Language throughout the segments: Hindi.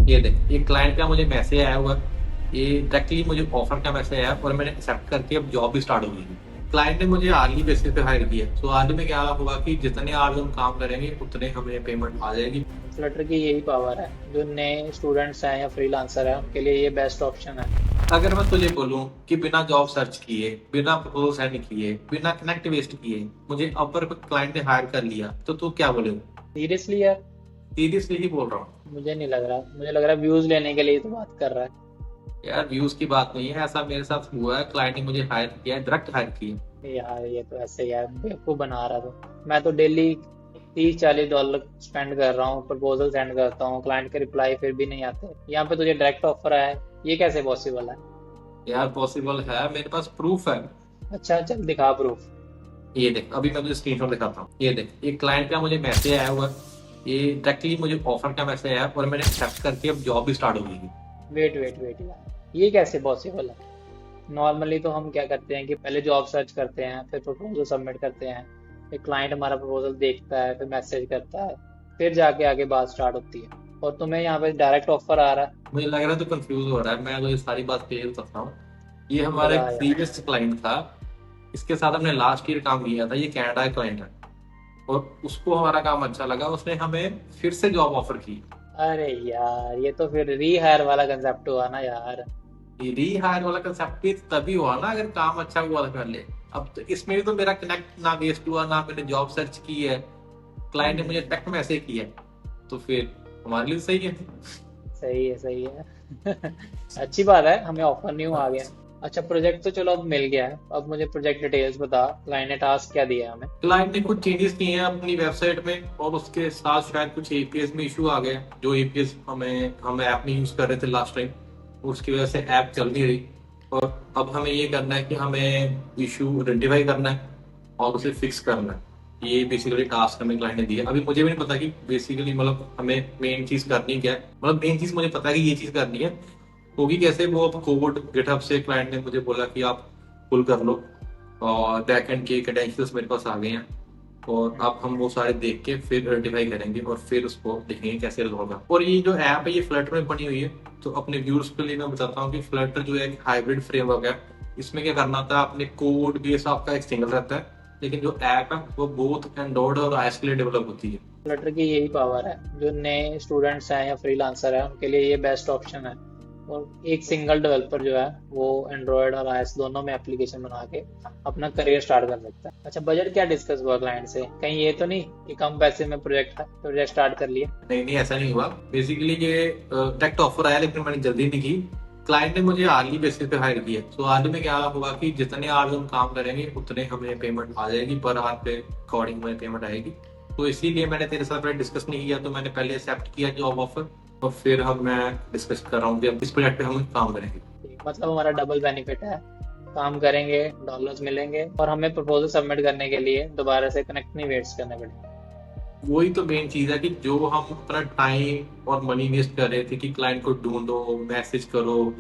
ये देख, ये क्लाइंट का मुझे मैसेज आया हुआ है। ये डायरेक्टली मुझे ऑफर का मैसेज आया और मैंने एक्सेप्ट करके अब जॉब भी स्टार्ट हो गई है। क्लाइंट ने मुझे आर्ली बेसिस पे हायर किया है। तो आर्ली में क्या होगा कि जितने आवर्स हम काम करेंगे उतने हमें पेमेंट आ जाएगी। फ्लटर की यही पावर है। जो नए स्टूडेंट्स हैं या फ्रीलांसर हैं उनके लिए ये बेस्ट ऑप्शन है। अगर मैं तुझे बोलूं कि बिना जॉब सर्च किए, बिना प्रपोजल सेंड किए, बिना कनेक्ट वेस्ट किए मुझे अपर पे क्लाइंट ने हायर कर लिया, तो तू क्या बोलेगा? सीरियसली यार? सीरियसली ही बोल रहा हूँ। मुझे नहीं लग रहा, मुझे लग रहा है व्यूज लेने के लिए तो बात कर रहा है। यार व्यूज की बात नहीं है, ऐसा मेरे साथ हुआ है। क्लाइंट ने मुझे हायर किया है, डायरेक्ट हायर किया। यार ये तो ऐसे यार बेवकूफ बना रहा था। मैं तो डेली $30-40 स्पेंड कर रहा हूँ, प्रपोजल सेंड करता हूँ, क्लाइंट के रिप्लाई फिर भी नहीं आते। यहाँ पे तुझे डायरेक्ट ऑफर आया है, ये कैसे पॉसिबल है? यार पॉसिबल है, मेरे पास प्रूफ है। अच्छा चल दिखा प्रूफ। ये देख, अभी मैं तुझे स्क्रीनशॉट दिखाता हूँ। ये देख, ये क्लाइंट का मुझे मैसेज आया हुआ है। ये डायरेक्टली मुझे ऑफर का मैसेज आया और मैंने एक्सेप्ट करके अब जॉब भी स्टार्ट हो गई है। वेट वेट वेट यार, ये कैसे पॉसिबल है? नॉर्मली तो हम क्या करते हैं कि पहले जॉब सर्च करते हैं, फिर प्रपोजल सबमिट करते हैं, फिर क्लाइंट हमारा प्रपोजल देखता है, फिर मैसेज करता है, फिर जाके आगे बात स्टार्ट होती है। और तुम्हें यहाँ पे डायरेक्ट ऑफर आ रहा है। मुझे लग रहा है तो कंफ्यूज हो रहा है। मैं तो ये सारी बात क्लियर करता हूँ। ये हमारा बता एक यार। प्रीवियस क्लाइंट था। इसके साथ हमने लास्ट ईयर काम किया था। ये कनाडा का क्लाइंट है और उसको हमारा काम अच्छा लगा, उसने हमें फिर से जॉब ऑफर की। अरे यार ये तो फिर रीहायर वाला कंसेप्ट हुआ ना यार। रीहायर वाला कंसेप्ट भी तभी हुआ ना अगर काम अच्छा हुआ था पहले। अब तो इसमें भी तो मेरा कनेक्ट ना वेस्ट हुआ, ना मैंने जॉब सर्च की है। क्लाइंट ने मुझे हम्म। डायरेक्ट मैसेज किया है, तो फिर हमारे लिए सही है। सही है सही है। अच्छी बात है, हमें ऑफर न्यू आ गया। अच्छा प्रोजेक्ट तो चलो अब मिल गया है, अब मुझे प्रोजेक्ट डिटेल्स बता, क्लाइंट ने टास्क क्या दिया है हमें? क्लाइंट ने कुछ चेंजेस किए हैं अपनी वेबसाइट में और उसके साथ शायद कुछ एपीएस में इशू आ गया। जो एपीएस हम ऐप में यूज कर रहे थे लास्ट टाइम, उसकी वजह से ऐप चल नहीं रही। और अब हमें ये करना है कि हमें इशू आइडेंटिफाई करना है और उसे फिक्स करना है। ये बेसिकली टास्क हमें क्लाइंट ने दिया। अभी मुझे भी नहीं पता कि बेसिकली मतलब हमें मेन चीज करनी क्या है। मतलब मेन चीज मुझे पता है कि ये चीज करनी है, होगी कैसे वो अब कोड गिटहब से क्लाइंट ने मुझे बोला कि आप पुल कर लो और बैकएंड के क्रेडेंशियल्स मेरे पास आ गए हैं। और अब हम वो सारे देख के फिर आइडेंटिफाई करेंगे और फिर उसको देखेंगे कैसे रिजॉल्व होगा। और ये जो ऐप है ये फ्लटर में बनी हुई है। तो अपने व्यूअर्स के लिए मैं बताता हूँ कि फ्लटर जो है एक हाइब्रिड फ्रेमवर्क है। इसमें क्या करना था, अपने कोड बेस आपका एक सिंगल रहता है, लेकिन जो ऐप है वो बोथ एंड्रॉइड और आईओएस के लिए डेवलप होती है। फ्लटर की यही पावर है। जो नए स्टूडेंट्स हैं या फ्रीलांसर हैं उनके लिए ये बेस्ट ऑप्शन है। और एक सिंगल डेवलपर जो है वो एंड्रॉयड और आईएस दोनों में एप्लीकेशन बना के अपना करियर स्टार्ट कर सकता है। अच्छा बजट क्या डिस्कस हुआ क्लाइंट से? कहीं ये तो नहीं कि कम पैसे में प्रोजेक्ट स्टार्ट कर लिया? नहीं नहीं, ऐसा नहीं हुआ। बेसिकली ये डायरेक्ट ऑफर आया लेकिन मैंने जल्दी नहीं की। क्लाइंट ने मुझे आर्ली बेसिस पे हायर किया। तो आर्ली में क्या होगा कि जितने आवर्स हम काम करेंगे उतने हमें पेमेंट आ जाएगी, पर आवर पे अकॉर्डिंग में पेमेंट आएगी। तो इसीलिए मैंने तेरे साथ पहले डिस्कस नहीं किया, तो मैंने पहले एक्सेप्ट किया जॉब ऑफर और फिर हम मैं डिस्कस कर रहा हूँ कि अब इस प्रोजेक्ट पे हम काम करेंगे। ठीक, मतलब हमारा डबल बेनिफिट है। काम करेंगे, डॉलर्स मिलेंगे, और हमें प्रपोजल सबमिट करने के लिए दोबारा से कनेक्ट नहीं वेट्स करने पड़ेंगे। वही तो मेन चीज है कि जो हम अपना टाइम और मनी वेस्ट कर रहे थे कि क्लाइंट को ढूंढो, मैसेज करो,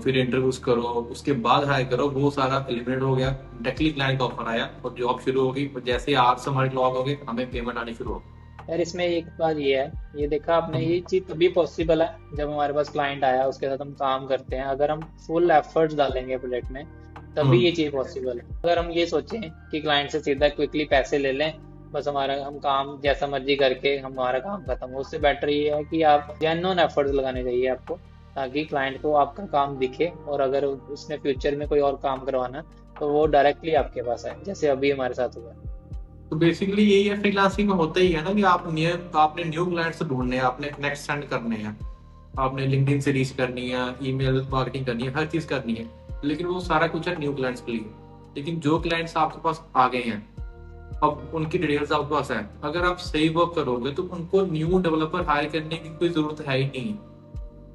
फिर इंटरव्यूज करो, उसके बाद हायर करो, वो सारा एलिमिनेट हो गया। डायरेक्टली क्लाइंट का ऑफर आया और जॉब शुरू हो गई। और जैसे ही आज से हमारे लॉग हो गए हमें पेमेंट आनी शुरू हो यार इसमें एक बात ये है, ये देखा आपने, गई। ये चीज तभी पॉसिबल है जब हमारे पास क्लाइंट आया, उसके साथ हम काम करते हैं, अगर हम फुल एफर्ट्स डालेंगे प्रोजेक्ट में तभी हम्म। ये चीज पॉसिबल है। अगर हम ये सोचें कि क्लाइंट से सीधा क्विकली पैसे ले लें, बस हमारा हम काम जैसा मर्जी करके हमारा काम खत्म हो, उससे बेटर ये है कि आप जेन्युइन एफर्ट्स लगाने चाहिए आपको, ताकि क्लाइंट को आपका काम दिखे, और अगर उसने फ्यूचर में कोई और काम करवाना तो वो डायरेक्टली आपके पास आए, जैसे अभी हमारे साथ हुआ है। तो बेसिकली यही है, फ्रीलांसिंग में होता ही है ना कि आपने न्यू क्लाइंट्स ढूंढने हैं, आपने कनेक्ट सेंड करने हैं, आपने लिंक्डइन से रीच करनी है, ईमेल मार्केटिंग करनी है, हर चीज करनी है। लेकिन वो सारा कुछ है न्यू क्लाइंट्स के लिए। लेकिन जो क्लाइंट्स आपके पास आ गए हैं, अब उनकी डिटेल्स आपके पास है, अगर आप सही वर्क करोगे तो उनको न्यू डेवलपर हायर करने की कोई जरूरत है ही नहीं।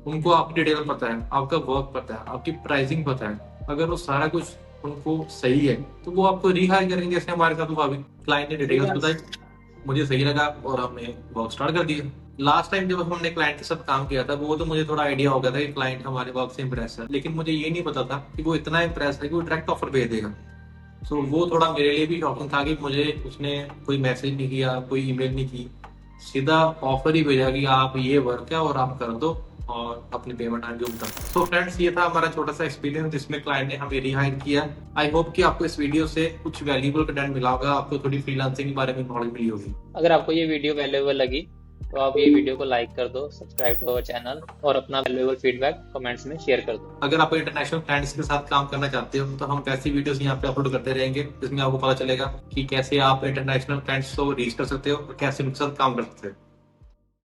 उनको आपकी डिटेल पता है, आपका वर्क पता है, आपकी प्राइसिंग पता है। अगर वो सारा कुछ उनको सही है तो वो आपको रिहायर करेंगे, जैसे हमारे साथ हुआ। अभी क्लाइंट ने डिटेल्स फ्रीलांस। बताई, मुझे सही लगा और हमने वर्क स्टार्ट कर दिया। लास्ट टाइम जब हमने क्लाइंट के साथ काम किया था वो तो मुझे थोड़ा आइडिया हो गया था कि क्लाइंट हमारे वर्क से इम्प्रेस है, लेकिन मुझे ये नहीं पता था कि वो इतना इम्प्रेस है कि वो डायरेक्ट ऑफर भेज देगा। सो वो थोड़ा मेरे लिए भी शॉकिंग था कि मुझे उसने कोई मैसेज नहीं किया, कोई ईमेल नहीं की, सीधा ऑफर ही भेजा कि आप ये वर्क है और आप कर दो और अपनी पेमेंट आगे उतर। तो फ्रेंड्स, ये था हमारा छोटा सा एक्सपीरियंस जिसमें क्लाइंट ने हमें रिहायर किया। आई होप कि आपको इस वीडियो से कुछ वैल्यूबल कंटेंट मिला होगा, आपको थोड़ी फ्रीलांसिंग के बारे में नॉलेज मिली होगी। अगर आपको ये वीडियो वैल्यूएबल लगी तो आप ये वीडियो को लाइक कर दो, सब्सक्राइब टू अवर चैनल और अपना वैल्यूएबल फीडबैक कमेंट्स में शेयर कर दो। अगर आप इंटरनेशनल क्लाइंट्स के साथ काम करना चाहते हो तो हम ऐसी वीडियोस यहाँ पे अपलोड करते रहेंगे जिसमें आपको पता चलेगा कि कैसे आप इंटरनेशनल क्लाइंट्स को रीच कर सकते हो और कैसे उनके साथ काम कर सकते हो।